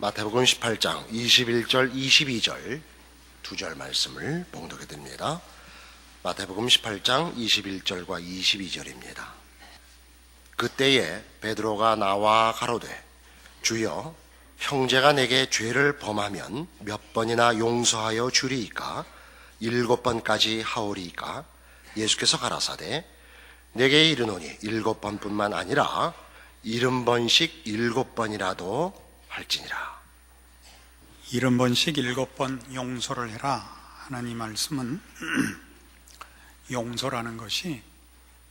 마태복음 18장 21절 22절 두 절 말씀을 봉독해 드립니다. 마태복음 18장 21절과 22절입니다. 그때에 베드로가 나와 가로되 주여 형제가 내게 죄를 범하면 몇 번이나 용서하여 주리이까 7번까지 하오리이까 예수께서 가라사대 내게 이르노니 7번뿐만 아니라 70번씩 7번이라도 할지니라. 70번씩 7번 용서를 해라. 하나님 말씀은 용서라는 것이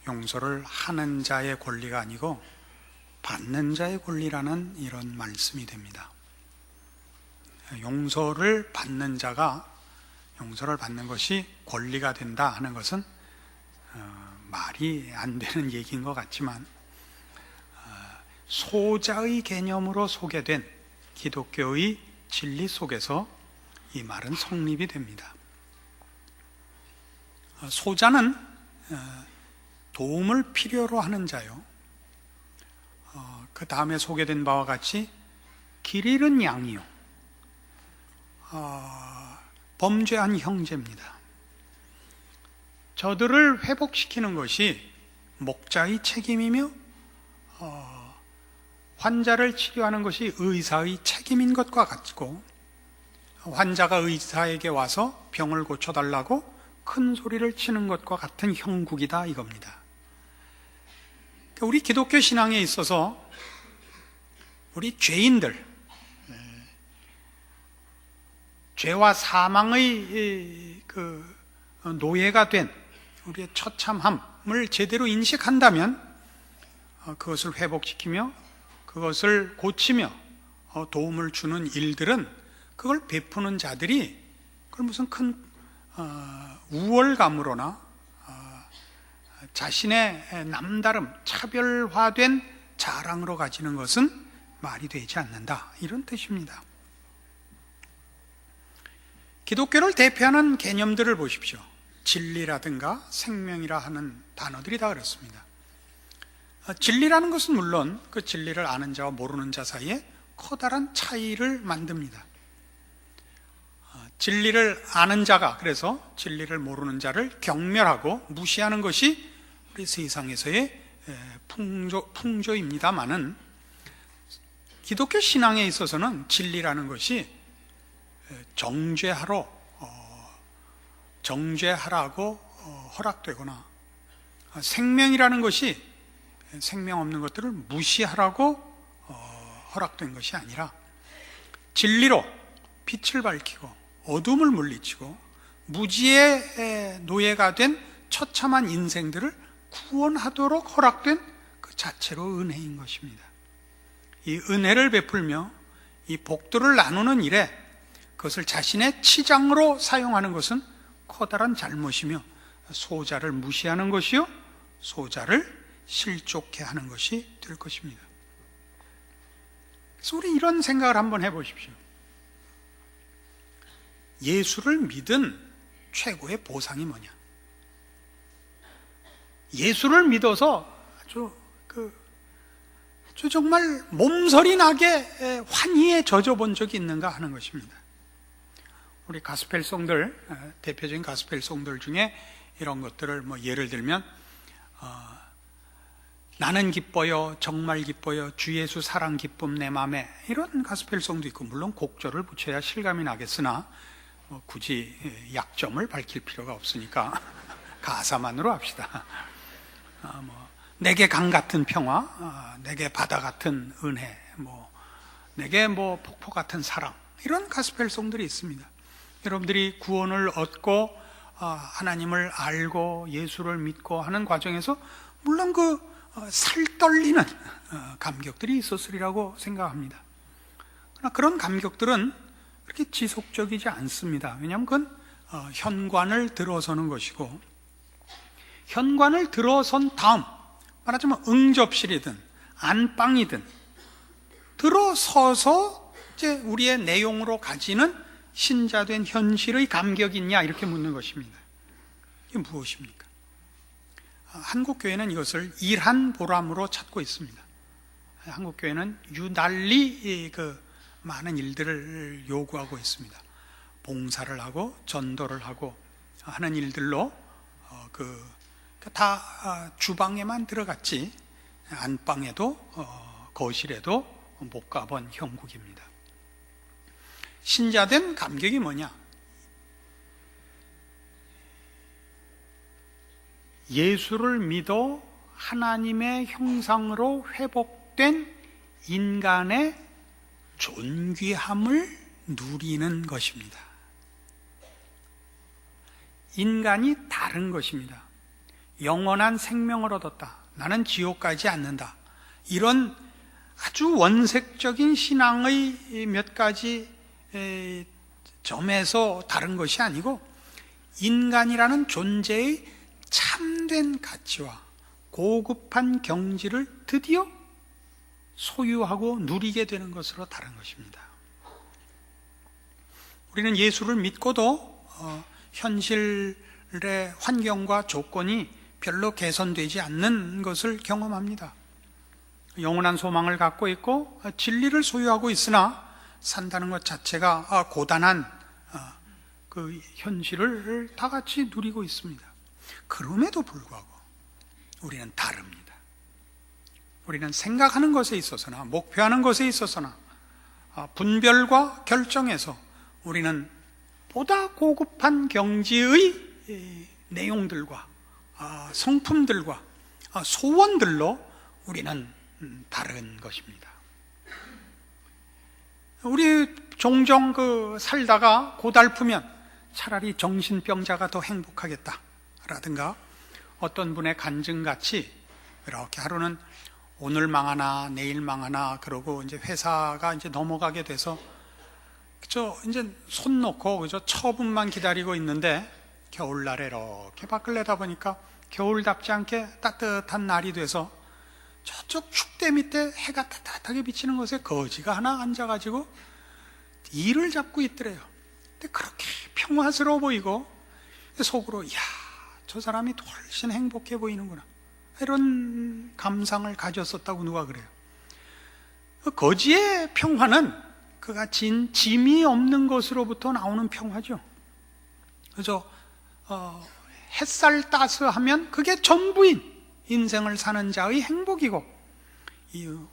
용서를 하는 자의 권리가 아니고 받는 자의 권리라는 이런 말씀이 됩니다. 용서를 받는 자가 용서를 받는 것이 권리가 된다 하는 것은 말이 안 되는 얘기인 것 같지만 소자의 개념으로 소개된 기독교의 진리 속에서 이 말은 성립이 됩니다. 소자는 도움을 필요로 하는 자요. 그 다음에 소개된 바와 같이 길 잃은 양이요. 범죄한 형제입니다. 저들을 회복시키는 것이 목자의 책임이며 환자를 치료하는 것이 의사의 책임인 것과 같고 환자가 의사에게 와서 병을 고쳐달라고 큰 소리를 치는 것과 같은 형국이다 이겁니다. 우리 기독교 신앙에 있어서 우리 죄인들, 죄와 사망의 그 노예가 된 우리의 처참함을 제대로 인식한다면 그것을 회복시키며 그것을 고치며 도움을 주는 일들은 그걸 베푸는 자들이 그걸 무슨 큰 우월감으로나 자신의 남다름 차별화된 자랑으로 가지는 것은 말이 되지 않는다 이런 뜻입니다. 기독교를 대표하는 개념들을 보십시오. 진리라든가 생명이라 하는 단어들이 다 그렇습니다. 진리라는 것은 물론 그 진리를 아는 자와 모르는 자 사이에 커다란 차이를 만듭니다. 진리를 아는 자가 그래서 진리를 모르는 자를 경멸하고 무시하는 것이 우리 세상에서의 풍조입니다마는 기독교 신앙에 있어서는 진리라는 것이 정죄하라고 허락되거나 생명이라는 것이 생명 없는 것들을 무시하라고 허락된 것이 아니라 진리로 빛을 밝히고 어둠을 물리치고 무지의 노예가 된 처참한 인생들을 구원하도록 허락된 그 자체로 은혜인 것입니다. 이 은혜를 베풀며 이 복들을 나누는 일에 그것을 자신의 치장으로 사용하는 것은 커다란 잘못이며 소자를 무시하는 것이요 소자를 실족해 하는 것이 될 것입니다. 그래서 우리 이런 생각을 한번 해보십시오. 예수를 믿은 최고의 보상이 뭐냐? 예수를 믿어서 아주 정말 몸서리 나게 환희에 젖어본 적이 있는가 하는 것입니다. 우리 가스펠송들, 대표적인 가스펠송들 중에 이런 것들을 예를 들면 나는 기뻐요, 정말 기뻐요, 주 예수 사랑 기쁨 내 맘에 이런 가스펠송도 있고 물론 곡절을 붙여야 실감이 나겠으나 굳이 약점을 밝힐 필요가 없으니까 가사만으로 합시다. 내게 강 같은 평화, 내게 바다 같은 은혜, 내게 폭포 같은 사랑 이런 가스펠송들이 있습니다. 여러분들이 구원을 얻고 하나님을 알고 예수를 믿고 하는 과정에서 물론 그 살떨리는 감격들이 있었으리라고 생각합니다. 그러나 그런 감격들은 그렇게 지속적이지 않습니다. 왜냐하면 그건 현관을 들어서는 것이고 현관을 들어선 다음 말하자면 응접실이든 안방이든 들어서서 이제 우리의 내용으로 가지는 신자된 현실의 감격이 있냐 이렇게 묻는 것입니다. 이게 무엇입니까? 한국교회는 이것을 일한 보람으로 찾고 있습니다. 한국교회는 유달리 많은 일들을 요구하고 있습니다. 봉사를 하고 전도를 하고 하는 일들로 다 주방에만 들어갔지 안방에도 거실에도 못 가본 형국입니다. 신자된 감격이 뭐냐? 예수를 믿어 하나님의 형상으로 회복된 인간의 존귀함을 누리는 것입니다. 인간이 다른 것입니다. 영원한 생명을 얻었다. 나는 지옥 가지 않는다. 이런 아주 원색적인 신앙의 몇 가지 점에서 다른 것이 아니고 인간이라는 존재의 참된 가치와 고급한 경지를 드디어 소유하고 누리게 되는 것으로 다른 것입니다. 우리는 예수를 믿고도 현실의 환경과 조건이 별로 개선되지 않는 것을 경험합니다. 영원한 소망을 갖고 있고 진리를 소유하고 있으나 산다는 것 자체가 고단한 그 현실을 다 같이 누리고 있습니다. 그럼에도 불구하고 우리는 다릅니다. 우리는 생각하는 것에 있어서나 목표하는 것에 있어서나 분별과 결정에서 우리는 보다 고급한 경지의 내용들과 성품들과 소원들로 우리는 다른 것입니다. 우리 종종 살다가 고달프면 차라리 정신병자가 더 행복하겠다라든가 어떤 분의 간증같이 이렇게 하루는 오늘 망하나 내일 망하나 그러고 이제 회사가 이제 넘어가게 돼서 이제 손 놓고 처분만 기다리고 있는데 겨울날에 이렇게 밖을 내다보니까 겨울답지 않게 따뜻한 날이 돼서 저쪽 축대 밑에 해가 따뜻하게 비치는 곳에 거지가 하나 앉아가지고 이를 잡고 있더래요. 근데 그렇게 평화스러워 보이고 속으로 이야 저 사람이 훨씬 행복해 보이는구나 이런 감상을 가졌었다고 누가 그래요. 거지의 평화는 그가 짐이 없는 것으로부터 나오는 평화죠. 그래서 햇살 따스하면 그게 전부인 인생을 사는 자의 행복이고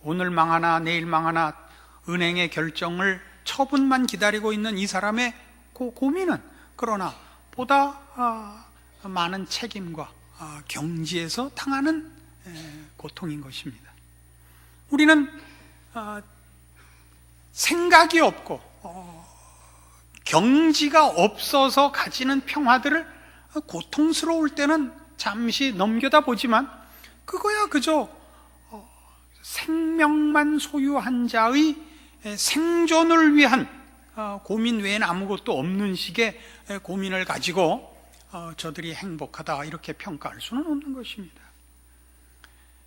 오늘 망하나 내일 망하나 은행의 결정을 처분만 기다리고 있는 이 사람의 고민은 그러나 보다 많은 책임과 경지에서 당하는 고통인 것입니다. 우리는 생각이 없고 경지가 없어서 가지는 평화들을 고통스러울 때는 잠시 넘겨다 보지만 그거야 그저 생명만 소유한 자의 생존을 위한 고민 외에는 아무것도 없는 식의 고민을 가지고 저들이 행복하다 이렇게 평가할 수는 없는 것입니다.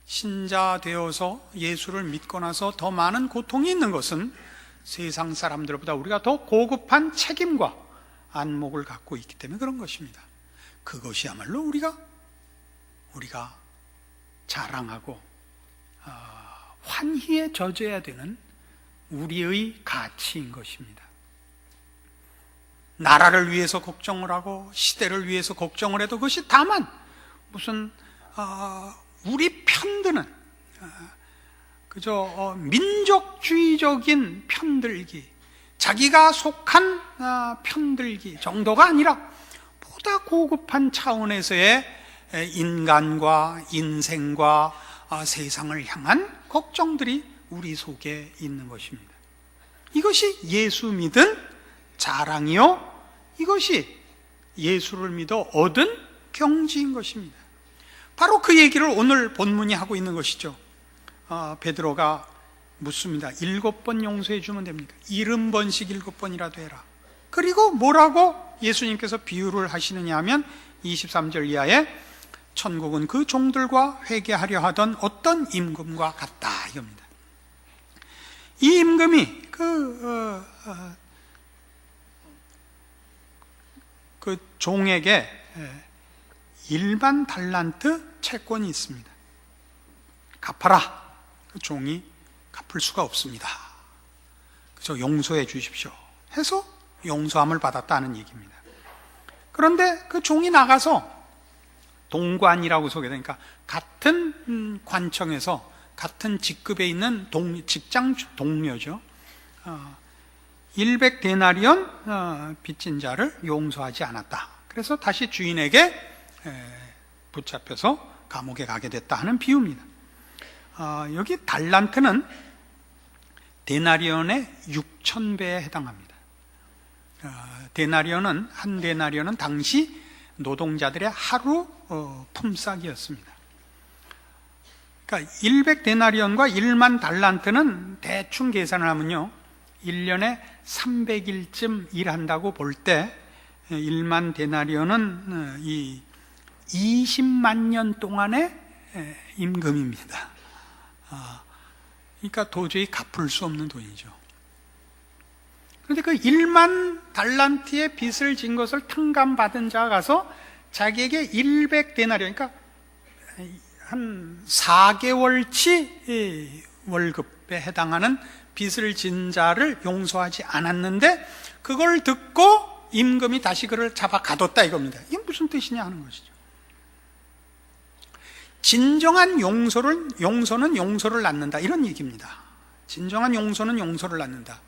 신자 되어서 예수를 믿고 나서 더 많은 고통이 있는 것은 세상 사람들보다 우리가 더 고급한 책임과 안목을 갖고 있기 때문에 그런 것입니다. 그것이야말로 우리가 자랑하고 환희에 젖어야 되는 우리의 가치인 것입니다. 나라를 위해서 걱정을 하고 시대를 위해서 걱정을 해도 그것이 다만 무슨 우리 편드는 그저 민족주의적인 편들기, 자기가 속한 편들기 정도가 아니라 보다 고급한 차원에서의 인간과 인생과 세상을 향한 걱정들이 우리 속에 있는 것입니다. 이것이 예수 믿은 자랑이요, 이것이 예수를 믿어 얻은 경지인 것입니다. 바로 그 얘기를 오늘 본문이 하고 있는 것이죠. 베드로가 묻습니다. 7번 용서해 주면 됩니까? 70번씩 7번이라도 해라. 그리고 뭐라고 예수님께서 비유를 하시느냐 하면 23절 이하에 천국은 그 종들과 회개하려 하던 어떤 임금과 같다 이겁니다. 이 임금이 그 종에게 일반 달란트 채권이 있습니다. 갚아라. 그 종이 갚을 수가 없습니다. 그래서 용서해 주십시오 해서 용서함을 받았다는 얘기입니다. 그런데 그 종이 나가서 동관이라고 소개되니까 같은 관청에서 같은 직급에 있는 직장 동료죠. 100데나리온 빚진 자를 용서하지 않았다. 그래서 다시 주인에게 붙잡혀서 감옥에 가게 됐다 하는 비유입니다. 여기 달란트는 데나리온의 6,000배에 해당합니다. 한 데나리온은 당시 노동자들의 하루 품삯이었습니다. 그러니까 100데나리온과 1만 달란트는 대충 계산을 하면요, 1년에 300일쯤 일한다고 볼 때 1만 데나리온은 이 20만 년 동안의 임금입니다. 그러니까 도저히 갚을 수 없는 돈이죠. 그런데 그 1만 달란트의 빚을 진 것을 탕감받은 자가 가서 자기에게 100데나리온, 그러니까 한 4개월치 월급에 해당하는 빚을 진 자를 용서하지 않았는데, 그걸 듣고 임금이 다시 그를 잡아 가뒀다 이겁니다. 이게 무슨 뜻이냐 하는 것이죠. 진정한 용서는 용서를 낳는다, 이런 얘기입니다. 진정한 용서는 용서를 낳는다.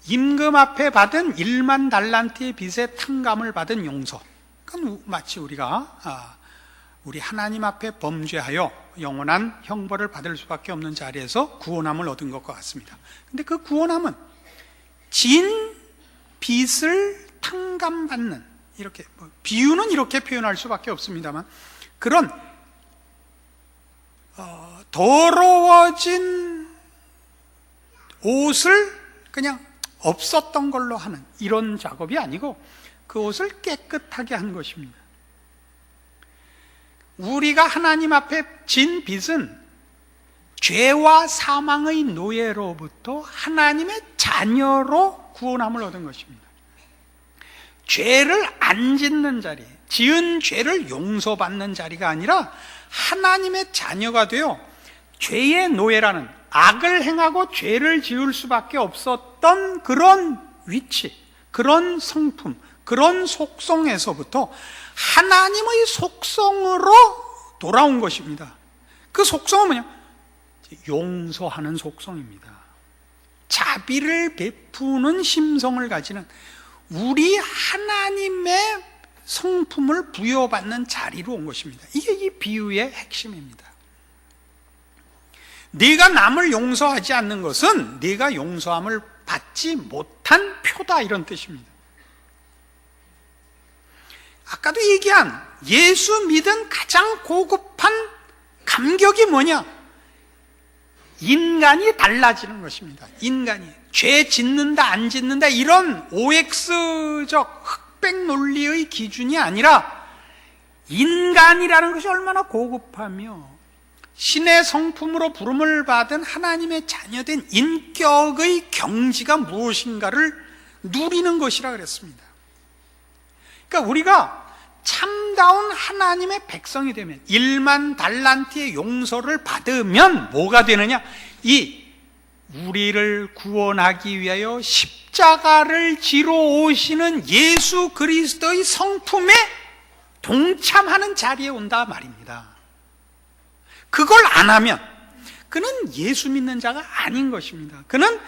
임금 앞에 받은 1만 달란트의 빚의 탕감을 받은 용서, 그건 마치 우리가 우리 하나님 앞에 범죄하여 영원한 형벌을 받을 수밖에 없는 자리에서 구원함을 얻은 것과 같습니다. 근데 그 구원함은 진 빚을 탕감받는, 이렇게 비유는 이렇게 표현할 수밖에 없습니다만, 그런 더러워진 옷을 그냥 없었던 걸로 하는 이런 작업이 아니고 그 옷을 깨끗하게 한 것입니다. 우리가 하나님 앞에 진 빚은 죄와 사망의 노예로부터 하나님의 자녀로 구원함을 얻은 것입니다. 죄를 안 짓는 자리, 지은 죄를 용서받는 자리가 아니라 하나님의 자녀가 되어 죄의 노예라는, 악을 행하고 죄를 지을 수밖에 없었던 그런 위치, 그런 성품, 그런 속성에서부터 하나님의 속성으로 돌아온 것입니다. 그 속성은 뭐냐? 용서하는 속성입니다. 자비를 베푸는 심성을 가지는, 우리 하나님의 성품을 부여받는 자리로 온 것입니다. 이게 이 비유의 핵심입니다. 네가 남을 용서하지 않는 것은 네가 용서함을 받지 못한 표다, 이런 뜻입니다. 아까도 얘기한 예수 믿은 가장 고급한 감격이 뭐냐? 인간이 달라지는 것입니다. 인간이 죄 짓는다 안 짓는다 이런 OX적 흑백 논리의 기준이 아니라, 인간이라는 것이 얼마나 고급하며 신의 성품으로 부름을 받은 하나님의 자녀된 인격의 경지가 무엇인가를 누리는 것이라 그랬습니다. 그러니까 우리가 참다운 하나님의 백성이 되면, 1만 달란트의 용서를 받으면 뭐가 되느냐? 이 우리를 구원하기 위하여 십자가를 지러 오시는 예수 그리스도의 성품에 동참하는 자리에 온다 말입니다. 그걸 안 하면 그는 예수 믿는 자가 아닌 것입니다. 그는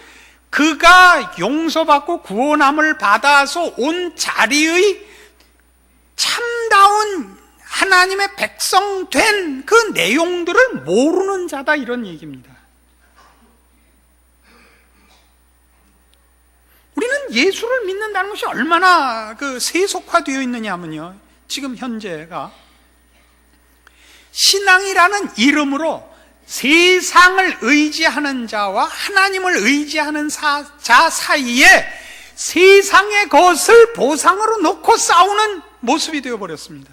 그가 용서받고 구원함을 받아서 온 자리의 참다운 하나님의 백성 된 그 내용들을 모르는 자다, 이런 얘기입니다. 우리는 예수를 믿는다는 것이 얼마나 세속화되어 있느냐 하면요, 지금 현재가 신앙이라는 이름으로 세상을 의지하는 자와 하나님을 의지하는 자 사이에 세상의 것을 보상으로 놓고 싸우는 모습이 되어버렸습니다.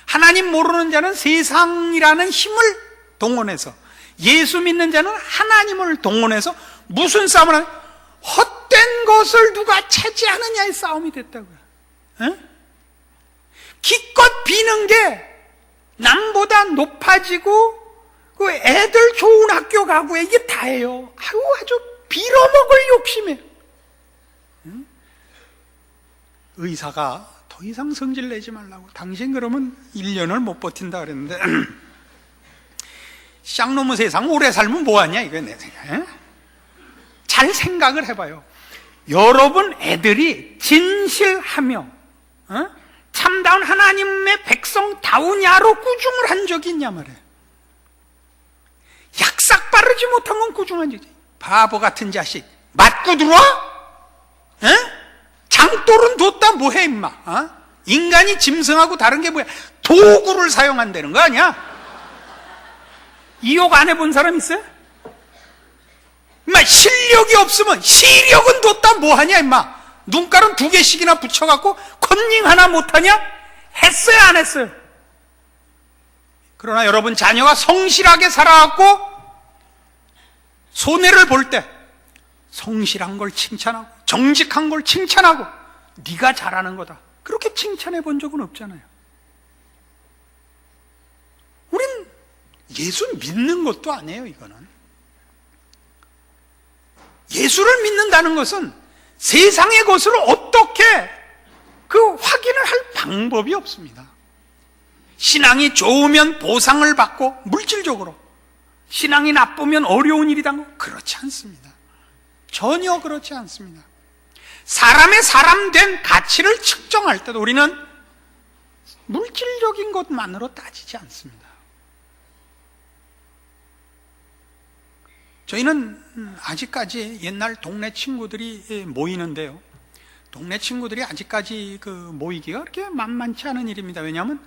하나님 모르는 자는 세상이라는 힘을 동원해서, 예수 믿는 자는 하나님을 동원해서 무슨 싸움을 하냐? 헛된 것을 누가 차지하느냐의 싸움이 됐다고요. 에? 기껏 비는 게 남보다 높아지고 그 애들 좋은 학교 가고 이게 다예요. 아주 빌어먹을 욕심에 의사가 더 이상 성질 내지 말라고, 당신 그러면 1년을 못 버틴다 그랬는데 쌍놈의 세상 오래 살면 뭐하냐, 이거 내 생각에. 잘 생각을 해봐요. 여러분 애들이 진실하며 참다운 하나님의 백성다우냐로 꾸중을 한 적이 있냐 말이에요. 약삭 빠르지 못한 건 꾸중한 적이지. 바보 같은 자식 맞고 들어와? 장돌은 뒀다 뭐해 임마. 인간이 짐승하고 다른 게 뭐야? 도구를 사용한다는 거 아니야? 이 욕 안 해본 사람 있어요? 임마, 실력이 없으면 시력은 뒀다 뭐하냐 임마. 눈가름 2개씩이나 붙여갖고 컨닝 하나 못하냐? 했어요 안 했어요? 그러나 여러분 자녀가 성실하게 살아갖고 손해를 볼 때 성실한 걸 칭찬하고 정직한 걸 칭찬하고 네가 잘하는 거다, 그렇게 칭찬해 본 적은 없잖아요. 우린 예수 믿는 것도 아니에요. 이거는 예수를 믿는다는 것은 세상의 것을 어떻게 그 확인을 할 방법이 없습니다. 신앙이 좋으면 보상을 받고 물질적으로, 신앙이 나쁘면 어려운 일이 당하고, 그렇지 않습니다. 전혀 그렇지 않습니다. 사람의 사람된 가치를 측정할 때도 우리는 물질적인 것만으로 따지지 않습니다. 저희는 아직까지 옛날 동네 친구들이 모이는데요, 동네 친구들이 아직까지 그 모이기가 그렇게 만만치 않은 일입니다. 왜냐하면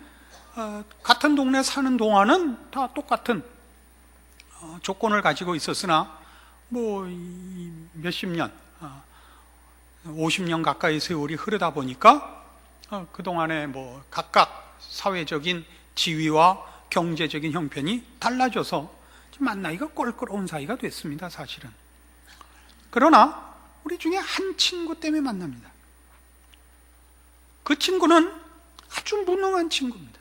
같은 동네 사는 동안은 다 똑같은 조건을 가지고 있었으나 뭐 몇십 년, 50년 가까이 세월이 흐르다 보니까 그동안에 뭐 각각 사회적인 지위와 경제적인 형편이 달라져서 만나기가 껄끄러운 사이가 됐습니다, 사실은. 그러나 우리 중에 한 친구 때문에 만납니다. 그 친구는 아주 무능한 친구입니다.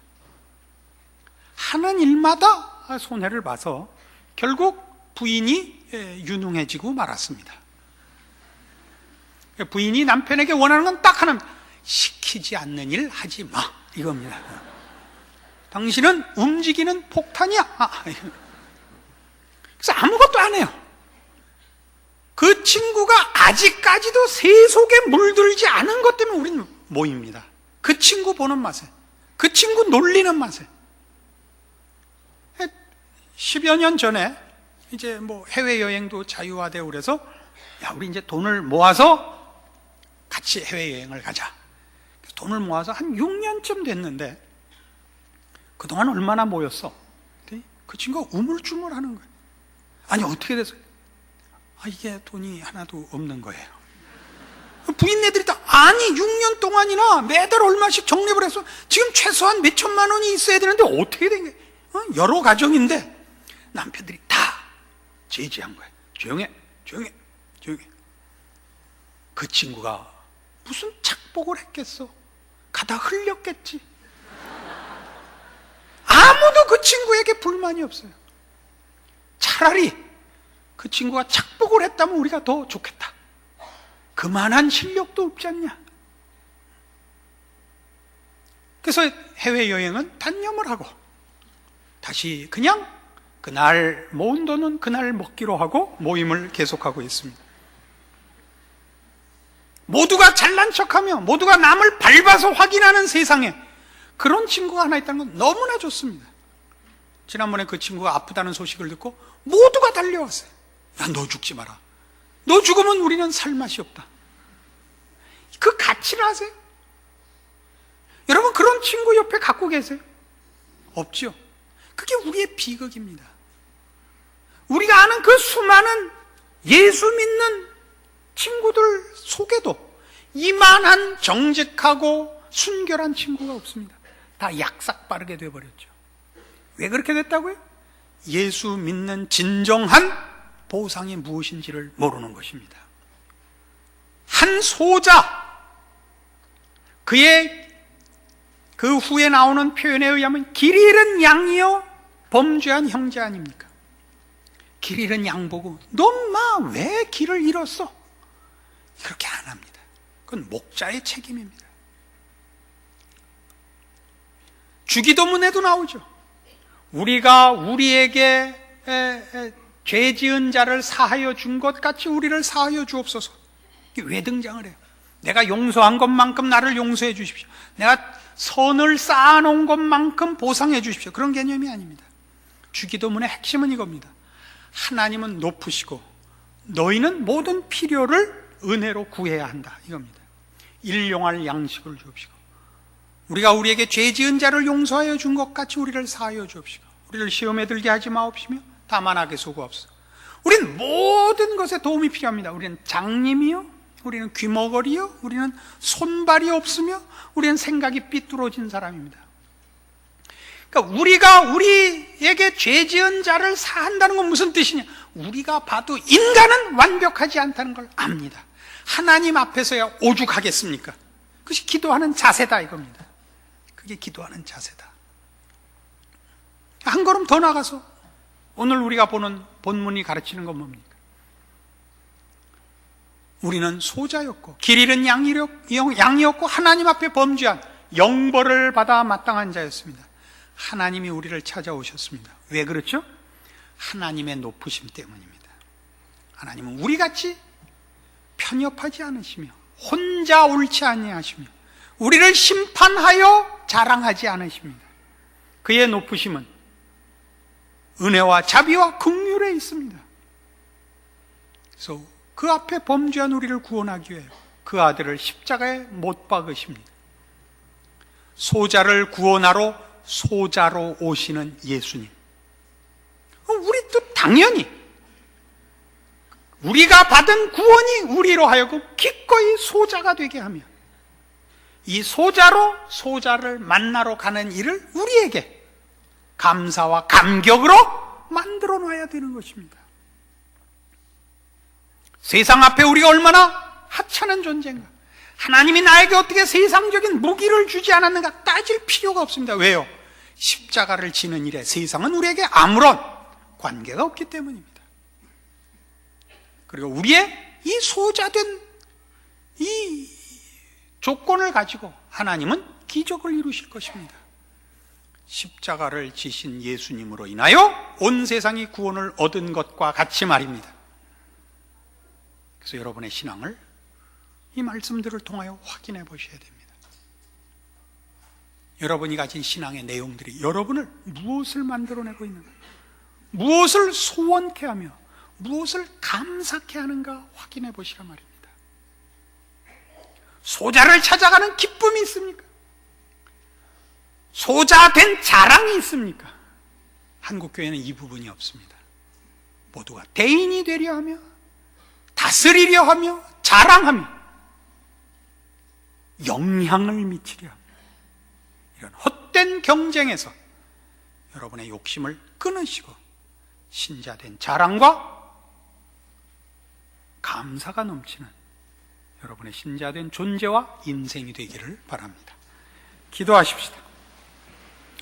하는 일마다 손해를 봐서 결국 부인이 유능해지고 말았습니다. 부인이 남편에게 원하는 건 딱 하나입니다. 시키지 않는 일 하지 마, 이겁니다. 당신은 움직이는 폭탄이야. 그래서 아무것도 안 해요. 그 친구가 아직까지도 세속에 물들지 않은 것 때문에 우리는 모입니다. 그 친구 보는 맛에, 그 친구 놀리는 맛에. 10여 년 전에 이제 뭐 해외여행도 자유화되고 그래서 야, 우리 이제 돈을 모아서 같이 해외여행을 가자. 그래서 돈을 모아서 한 6년쯤 됐는데 그동안 얼마나 모였어? 그 친구가 우물쭈물하는 거예요. 아니 어떻게 돼서? 이게 돈이 하나도 없는 거예요. 부인네들이 다 아니 6년 동안이나 매달 얼마씩 적립을 해서 지금 최소한 몇 천만 원이 있어야 되는데 어떻게 된 거예요? 여러 가정인데 남편들이 다 제지한 거예요. 조용해, 조용해, 조용해. 그 친구가 무슨 착복을 했겠어? 가다 흘렸겠지. 아무도 그 친구에게 불만이 없어요. 차라리 그 친구가 착복을 했다면 우리가 더 좋겠다. 그만한 실력도 없지 않냐. 그래서 해외여행은 단념을 하고 다시 그냥 그날 모은 돈은 그날 먹기로 하고 모임을 계속하고 있습니다. 모두가 잘난 척하며 모두가 남을 밟아서 확인하는 세상에 그런 친구가 하나 있다는 건 너무나 좋습니다. 지난번에 그 친구가 아프다는 소식을 듣고 모두가 달려왔어요. 야, 너 죽지 마라. 너 죽으면 우리는 살 맛이 없다. 그 가치를 아세요? 여러분 그런 친구 옆에 갖고 계세요? 없죠. 그게 우리의 비극입니다. 우리가 아는 그 수많은 예수 믿는 친구들 속에도 이만한 정직하고 순결한 친구가 없습니다. 다 약삭 빠르게 되어버렸죠. 왜 그렇게 됐다고요? 예수 믿는 진정한 보상이 무엇인지를 모르는 것입니다. 한 소자, 그의 그 후에 나오는 표현에 의하면 길 잃은 양이요 범죄한 형제 아닙니까? 길 잃은 양 보고 넌 마 왜 길을 잃었어? 그렇게 안 합니다. 그건 목자의 책임입니다. 주기도문에도 나오죠. 우리가 우리에게 죄 지은 자를 사하여 준 것 같이 우리를 사하여 주옵소서. 이게 왜 등장을 해요? 내가 용서한 것만큼 나를 용서해 주십시오. 내가 선을 쌓아놓은 것만큼 보상해 주십시오. 그런 개념이 아닙니다. 주기도문의 핵심은 이겁니다. 하나님은 높으시고 너희는 모든 필요를 은혜로 구해야 한다, 이겁니다. 일용할 양식을 주옵시고 우리가 우리에게 죄 지은 자를 용서하여 준 것 같이 우리를 사하여 주옵시고 우리를 시험에 들게 하지 마옵시며 다만 악에 속아옵소서. 우리는 모든 것에 도움이 필요합니다. 우리는 장님이요, 우리는 귀머거리요, 우리는 손발이 없으며 우리는 생각이 삐뚤어진 사람입니다. 그러니까 우리가 우리에게 죄 지은 자를 사한다는 건 무슨 뜻이냐? 우리가 봐도 인간은 완벽하지 않다는 걸 압니다. 하나님 앞에서야 오죽하겠습니까? 그것이 기도하는 자세다, 이겁니다. 그게 기도하는 자세다. 한 걸음 더 나가서 오늘 우리가 보는 본문이 가르치는 건 뭡니까? 우리는 소자였고 길 잃은 양이었고 하나님 앞에 범죄한 영벌을 받아 마땅한 자였습니다. 하나님이 우리를 찾아오셨습니다. 왜 그렇죠? 하나님의 높으심 때문입니다. 하나님은 우리같이 편협하지 않으시며 혼자 옳지 아니하시며 우리를 심판하여 자랑하지 않으십니다. 그의 높으심은 은혜와 자비와 긍휼에 있습니다. 그래서 그 앞에 범죄한 우리를 구원하기 위해 그 아들을 십자가에 못 박으십니다. 소자를 구원하러 소자로 오시는 예수님. 우리도 당연히 우리가 받은 구원이 우리로 하여금 기꺼이 소자가 되게 하며 이 소자로 소자를 만나러 가는 일을 우리에게 감사와 감격으로 만들어 놔야 되는 것입니다. 세상 앞에 우리가 얼마나 하찮은 존재인가, 하나님이 나에게 어떻게 세상적인 무기를 주지 않았는가 따질 필요가 없습니다. 왜요? 십자가를 지는 일에 세상은 우리에게 아무런 관계가 없기 때문입니다. 그리고 우리의 이 소자된 이 조건을 가지고 하나님은 기적을 이루실 것입니다. 십자가를 지신 예수님으로 인하여 온 세상이 구원을 얻은 것과 같이 말입니다. 그래서 여러분의 신앙을 이 말씀들을 통하여 확인해 보셔야 됩니다. 여러분이 가진 신앙의 내용들이 여러분을 무엇을 만들어내고 있는가, 무엇을 소원케 하며 무엇을 감사케 하는가 확인해 보시라 말입니다. 소자를 찾아가는 기쁨이 있습니까? 소자된 자랑이 있습니까? 한국교회는 이 부분이 없습니다. 모두가 대인이 되려 하며 다스리려 하며 자랑하며 영향을 미치려 합니다. 이런 헛된 경쟁에서 여러분의 욕심을 끊으시고 신자된 자랑과 감사가 넘치는 여러분의 신자된 존재와 인생이 되기를 바랍니다. 기도하십시다.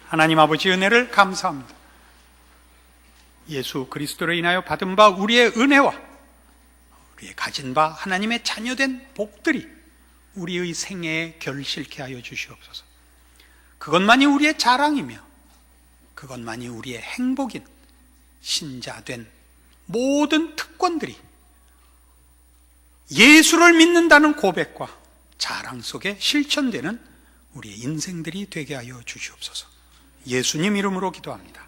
하나님 아버지 은혜를 감사합니다. 예수 그리스도로 인하여 받은 바 우리의 은혜와 우리의 가진 바 하나님의 자녀된 복들이 우리의 생애에 결실케 하여 주시옵소서. 그것만이 우리의 자랑이며 그것만이 우리의 행복인 신자된 모든 특권들이 예수를 믿는다는 고백과 자랑 속에 실천되는 우리의 인생들이 되게 하여 주시옵소서. 예수님 이름으로 기도합니다.